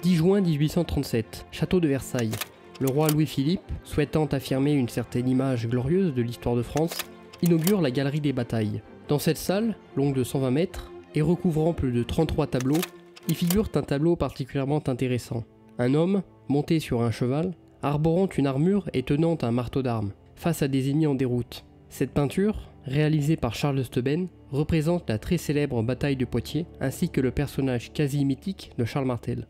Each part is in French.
10 juin 1837, château de Versailles. Le roi Louis-Philippe, souhaitant affirmer une certaine image glorieuse de l'histoire de France, inaugure la galerie des batailles. Dans cette salle, longue de 120 mètres et recouvrant plus de 33 tableaux, y figure un tableau particulièrement intéressant. Un homme, monté sur un cheval, arborant une armure et tenant un marteau d'armes, face à des ennemis en déroute. Cette peinture, réalisée par Charles Steuben, représente la très célèbre bataille de Poitiers, ainsi que le personnage quasi mythique de Charles Martel.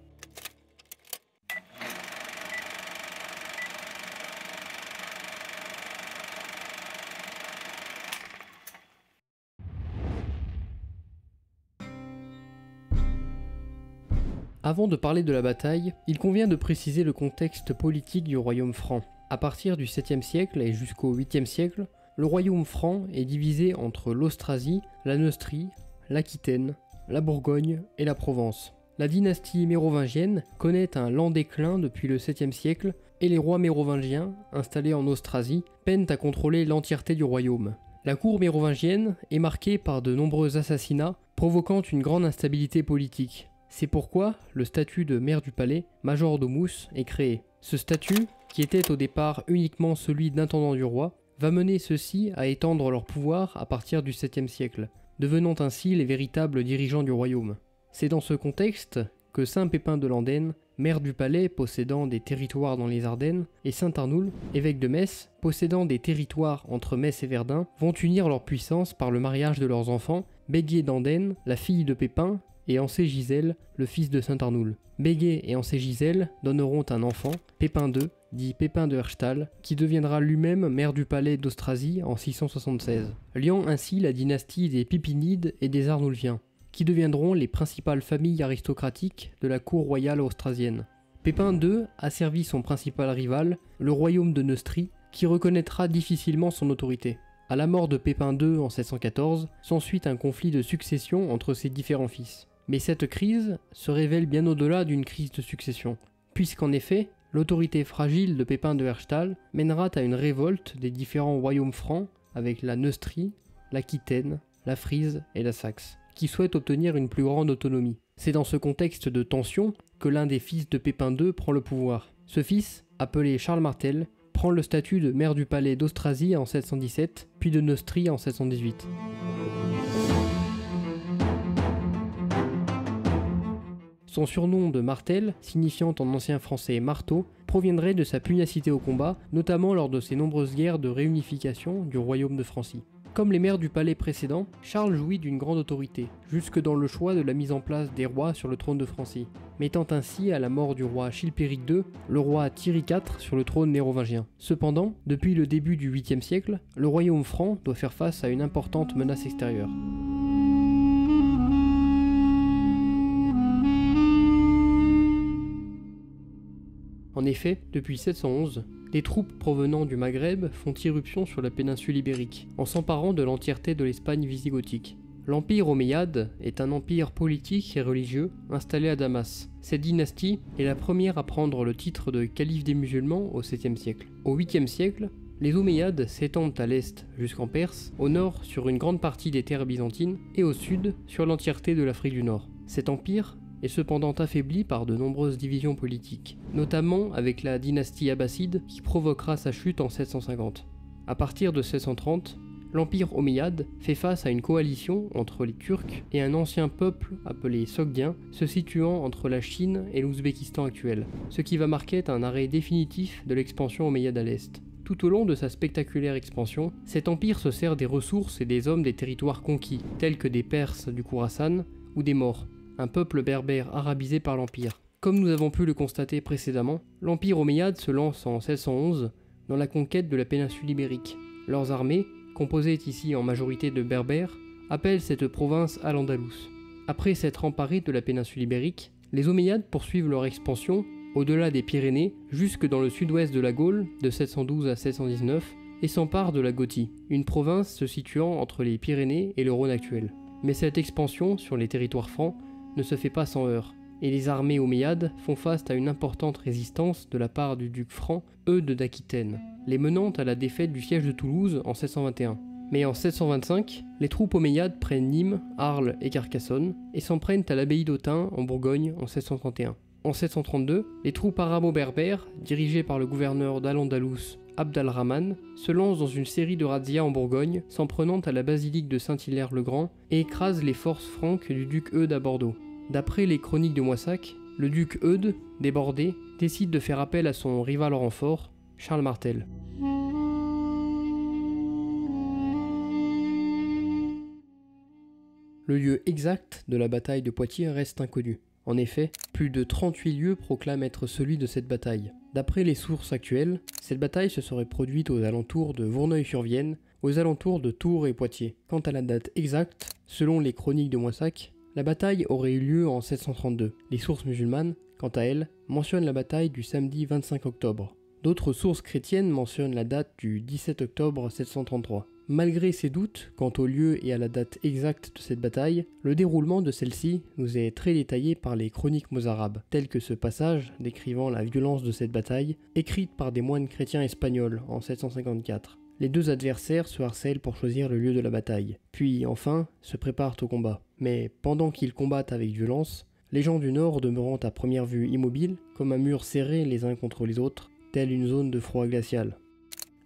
Avant de parler de la bataille, il convient de préciser le contexte politique du royaume franc. À partir du 7e siècle et jusqu'au 8e siècle, le royaume franc est divisé entre l'Austrasie, la Neustrie, l'Aquitaine, la Bourgogne et la Provence. La dynastie mérovingienne connaît un lent déclin depuis le 7e siècle et les rois mérovingiens, installés en Austrasie, peinent à contrôler l'entièreté du royaume. La cour mérovingienne est marquée par de nombreux assassinats, provoquant une grande instabilité politique. C'est pourquoi le statut de maire du palais, major domus, est créé. Ce statut, qui était au départ uniquement celui d'intendant du roi, va mener ceux-ci à étendre leur pouvoir à partir du 7e siècle, devenant ainsi les véritables dirigeants du royaume. C'est dans ce contexte que Saint Pépin de Landenne, maire du palais possédant des territoires dans les Ardennes, et Saint Arnoul, évêque de Metz, possédant des territoires entre Metz et Verdun, vont unir leur puissance par le mariage de leurs enfants, Béguet d'Andenne, la fille de Pépin, et Ancé Gisèle, le fils de Saint Arnoul. Béguet et Ancé Gisèle donneront un enfant, Pépin II, dit Pépin de Herstal, qui deviendra lui-même maire du palais d'Austrasie en 676, liant ainsi la dynastie des Pipinides et des Arnoulviens, qui deviendront les principales familles aristocratiques de la cour royale austrasienne. Pépin II asservit son principal rival, le royaume de Neustrie, qui reconnaîtra difficilement son autorité. À la mort de Pépin II en 714, s'ensuit un conflit de succession entre ses différents fils. Mais cette crise se révèle bien au-delà d'une crise de succession, puisqu'en effet, l'autorité fragile de Pépin de Herstal mènera à une révolte des différents royaumes francs avec la Neustrie, l'Aquitaine, la Frise et la Saxe, qui souhaitent obtenir une plus grande autonomie. C'est dans ce contexte de tension que l'un des fils de Pépin II prend le pouvoir. Ce fils, appelé Charles Martel, prend le statut de maire du palais d'Austrasie en 717, puis de Neustrie en 718. Son surnom de Martel, signifiant en ancien français marteau, proviendrait de sa pugnacité au combat, notamment lors de ses nombreuses guerres de réunification du royaume de Francie. Comme les maires du palais précédents, Charles jouit d'une grande autorité, jusque dans le choix de la mise en place des rois sur le trône de Francie, mettant ainsi à la mort du roi Chilpéric II, le roi Thierry IV sur le trône mérovingien. Cependant, depuis le début du 8e siècle, le royaume franc doit faire face à une importante menace extérieure. En effet, depuis 711, des troupes provenant du Maghreb font irruption sur la péninsule ibérique, en s'emparant de l'entièreté de l'Espagne visigothique. L'Empire omeyyade est un empire politique et religieux installé à Damas. Cette dynastie est la première à prendre le titre de calife des musulmans au 7e siècle. Au 8e siècle, les Omeyyades s'étendent à l'est jusqu'en Perse, au nord sur une grande partie des terres byzantines et au sud sur l'entièreté de l'Afrique du Nord. Cet empire est cependant affaibli par de nombreuses divisions politiques, notamment avec la dynastie abbasside qui provoquera sa chute en 750. À partir de 730, l'empire omeyyade fait face à une coalition entre les Turcs et un ancien peuple appelé Sogdiens se situant entre la Chine et l'Ouzbékistan actuel, ce qui va marquer un arrêt définitif de l'expansion omeyyade à l'est. Tout au long de sa spectaculaire expansion, cet empire se sert des ressources et des hommes des territoires conquis, tels que des Perses du Khourasan ou des Maures, un peuple berbère arabisé par l'Empire. Comme nous avons pu le constater précédemment, l'Empire omeyyade se lance en 711 dans la conquête de la péninsule ibérique. Leurs armées, composées ici en majorité de berbères, appellent cette province Al-Andalus. Après s'être emparés de la péninsule ibérique, les Omeyyades poursuivent leur expansion au-delà des Pyrénées jusque dans le sud-ouest de la Gaule de 712 à 719 et s'emparent de la Gothie, une province se situant entre les Pyrénées et le Rhône actuel. Mais cette expansion sur les territoires francs ne se fait pas sans heurts, et les armées omeyyades font face à une importante résistance de la part du duc franc Eudes d'Aquitaine, les menant à la défaite du siège de Toulouse en 721. Mais en 725, les troupes omeyyades prennent Nîmes, Arles et Carcassonne, et s'en prennent à l'abbaye d'Autun en Bourgogne en 731. En 732, les troupes arabo-berbères, dirigées par le gouverneur d'Al-Andalus, Abd al-Rahman, se lancent dans une série de razzias en Bourgogne, s'en prenant à la basilique de Saint-Hilaire-le-Grand et écrasent les forces franques du duc Eudes à Bordeaux. D'après les chroniques de Moissac, le duc Eudes, débordé, décide de faire appel à son rival au renfort, Charles Martel. Le lieu exact de la bataille de Poitiers reste inconnu. En effet, plus de 38 lieux proclament être celui de cette bataille. D'après les sources actuelles, cette bataille se serait produite aux alentours de Vourneuil-sur-Vienne, aux alentours de Tours et Poitiers. Quant à la date exacte, selon les chroniques de Moissac, la bataille aurait eu lieu en 732. Les sources musulmanes, quant à elles, mentionnent la bataille du samedi 25 octobre. D'autres sources chrétiennes mentionnent la date du 17 octobre 733. Malgré ces doutes quant au lieu et à la date exacte de cette bataille, le déroulement de celle-ci nous est très détaillé par les chroniques mozarabes, tel que ce passage décrivant la violence de cette bataille, écrite par des moines chrétiens espagnols en 754. Les deux adversaires se harcèlent pour choisir le lieu de la bataille, puis enfin se préparent au combat. Mais pendant qu'ils combattent avec violence, les gens du nord demeurant à première vue immobiles, comme un mur serré les uns contre les autres, telle une zone de froid glacial.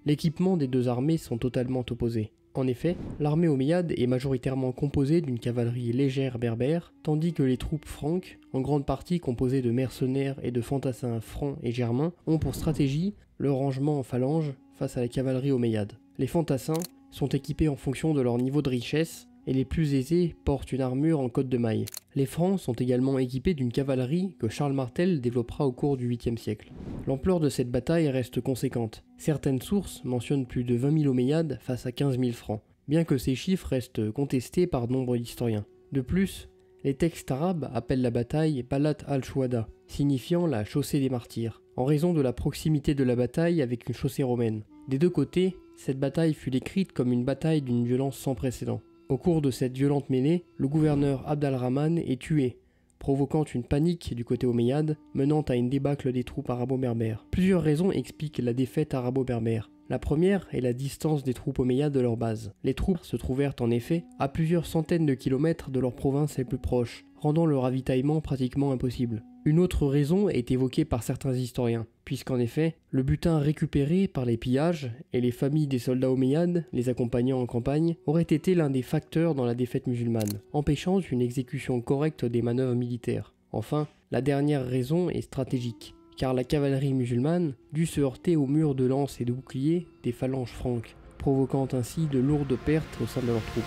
L'équipement des deux armées sont totalement opposés. En effet, l'armée omeyyade est majoritairement composée d'une cavalerie légère berbère, tandis que les troupes franques, en grande partie composées de mercenaires et de fantassins francs et germains, ont pour stratégie le rangement en phalange face à la cavalerie omeyyade. Les fantassins sont équipés en fonction de leur niveau de richesse, et les plus aisés portent une armure en côte de maille. Les Francs sont également équipés d'une cavalerie que Charles Martel développera au cours du 8e siècle. L'ampleur de cette bataille reste conséquente. Certaines sources mentionnent plus de 20 000 Omeyyades face à 15 000 Francs, bien que ces chiffres restent contestés par nombre d'historiens. De plus, les textes arabes appellent la bataille Balat al-Shuhada, signifiant la chaussée des martyrs, en raison de la proximité de la bataille avec une chaussée romaine. Des deux côtés, cette bataille fut décrite comme une bataille d'une violence sans précédent. Au cours de cette violente mêlée, le gouverneur Abd al-Rahman est tué, provoquant une panique du côté omeyyade, menant à une débâcle des troupes arabo-berbères. Plusieurs raisons expliquent la défaite arabo-berbère. La première est la distance des troupes omeyyades de leur base. Les troupes se trouvèrent en effet à plusieurs centaines de kilomètres de leurs provinces les plus proches, rendant le ravitaillement pratiquement impossible. Une autre raison est évoquée par certains historiens, puisqu'en effet, le butin récupéré par les pillages et les familles des soldats omeyyades les accompagnant en campagne aurait été l'un des facteurs dans la défaite musulmane, empêchant une exécution correcte des manœuvres militaires. Enfin, la dernière raison est stratégique, car la cavalerie musulmane dut se heurter aux murs de lances et de boucliers des phalanges franques, provoquant ainsi de lourdes pertes au sein de leurs troupes.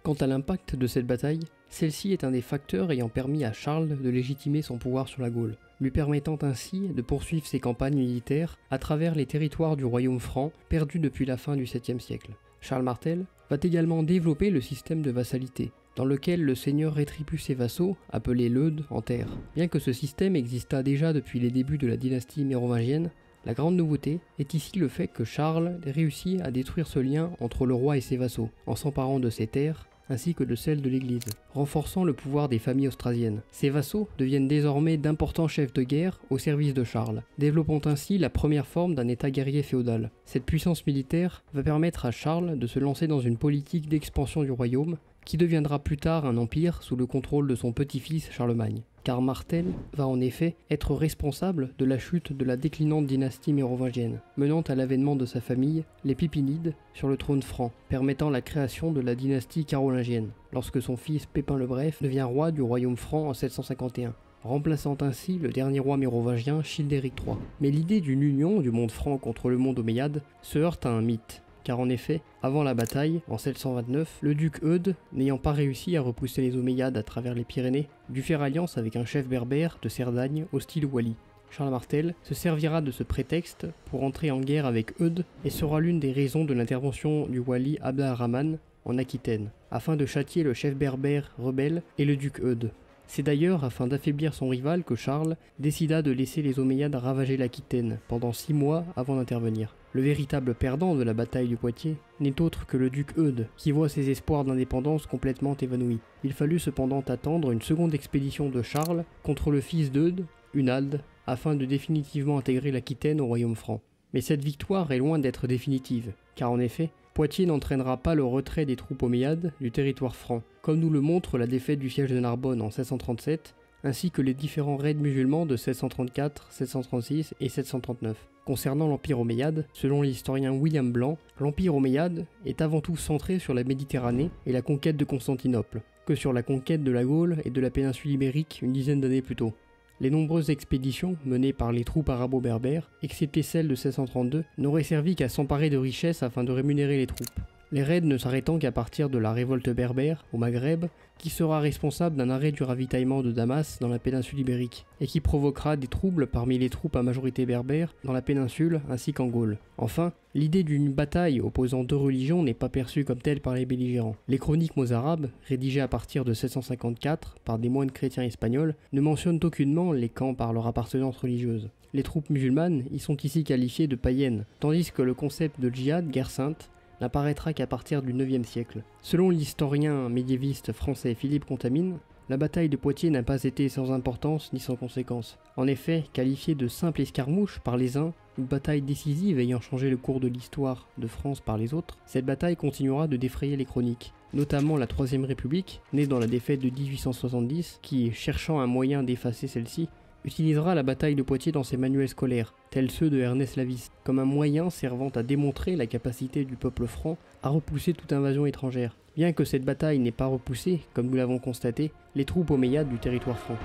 Quant à l'impact de cette bataille, celle-ci est un des facteurs ayant permis à Charles de légitimer son pouvoir sur la Gaule, lui permettant ainsi de poursuivre ses campagnes militaires à travers les territoires du royaume franc perdus depuis la fin du 7e siècle. Charles Martel va également développer le système de vassalité, dans lequel le seigneur rétribue ses vassaux, appelés leudes, en terre. Bien que ce système exista déjà depuis les débuts de la dynastie mérovingienne, la grande nouveauté est ici le fait que Charles réussit à détruire ce lien entre le roi et ses vassaux, en s'emparant de ses terres, ainsi que de celles de l'Église, renforçant le pouvoir des familles austrasiennes. Ces vassaux deviennent désormais d'importants chefs de guerre au service de Charles, développant ainsi la première forme d'un état guerrier féodal. Cette puissance militaire va permettre à Charles de se lancer dans une politique d'expansion du royaume, qui deviendra plus tard un empire sous le contrôle de son petit-fils Charlemagne. Car Martel va en effet être responsable de la chute de la déclinante dynastie mérovingienne, menant à l'avènement de sa famille, les Pépinides, sur le trône franc, permettant la création de la dynastie carolingienne, lorsque son fils Pépin le Bref devient roi du royaume franc en 751, remplaçant ainsi le dernier roi mérovingien Childéric III. Mais l'idée d'une union du monde franc contre le monde omeyyade se heurte à un mythe. Car en effet, avant la bataille, en 729, le duc Eudes, n'ayant pas réussi à repousser les Omeyyades à travers les Pyrénées, dut faire alliance avec un chef berbère de Cerdagne hostile au Wali. Charles Martel se servira de ce prétexte pour entrer en guerre avec Eudes et sera l'une des raisons de l'intervention du Wali Abd al-Rahman en Aquitaine, afin de châtier le chef berbère rebelle et le duc Eudes. C'est d'ailleurs afin d'affaiblir son rival que Charles décida de laisser les Omeyyades ravager l'Aquitaine pendant 6 mois avant d'intervenir. Le véritable perdant de la bataille du Poitiers n'est autre que le duc Eudes, qui voit ses espoirs d'indépendance complètement évanouis. Il fallut cependant attendre une seconde expédition de Charles contre le fils d'Eudes, Hunald, afin de définitivement intégrer l'Aquitaine au royaume franc. Mais cette victoire est loin d'être définitive, car en effet, Poitiers n'entraînera pas le retrait des troupes omeyyades du territoire franc, comme nous le montre la défaite du siège de Narbonne en 1637, ainsi que les différents raids musulmans de 1634, 1636 et 739. Concernant l'Empire omeyyade, selon l'historien William Blanc, l'Empire omeyyade est avant tout centré sur la Méditerranée et la conquête de Constantinople, que sur la conquête de la Gaule et de la péninsule ibérique une dizaine d'années plus tôt. Les nombreuses expéditions menées par les troupes arabo-berbères, excepté celle de 1632, n'auraient servi qu'à s'emparer de richesses afin de rémunérer les troupes. Les raids ne s'arrêtant qu'à partir de la révolte berbère au Maghreb, qui sera responsable d'un arrêt du ravitaillement de Damas dans la péninsule ibérique, et qui provoquera des troubles parmi les troupes à majorité berbère dans la péninsule ainsi qu'en Gaule. Enfin, l'idée d'une bataille opposant deux religions n'est pas perçue comme telle par les belligérants. Les chroniques mozarabes, rédigées à partir de 754 par des moines chrétiens espagnols, ne mentionnent aucunement les camps par leur appartenance religieuse. Les troupes musulmanes y sont ici qualifiées de païennes, tandis que le concept de djihad, guerre sainte, n'apparaîtra qu'à partir du IXe siècle. Selon l'historien médiéviste français Philippe Contamine, la bataille de Poitiers n'a pas été sans importance ni sans conséquence. En effet, qualifiée de simple escarmouche par les uns, une bataille décisive ayant changé le cours de l'histoire de France par les autres, cette bataille continuera de défrayer les chroniques, notamment la Troisième République, née dans la défaite de 1870, qui, cherchant un moyen d'effacer celle-ci, utilisera la bataille de Poitiers dans ses manuels scolaires, tels ceux de Ernest Lavis, comme un moyen servant à démontrer la capacité du peuple franc à repousser toute invasion étrangère. Bien que cette bataille n'ait pas repoussé, comme nous l'avons constaté, les troupes omeyyades du territoire franc.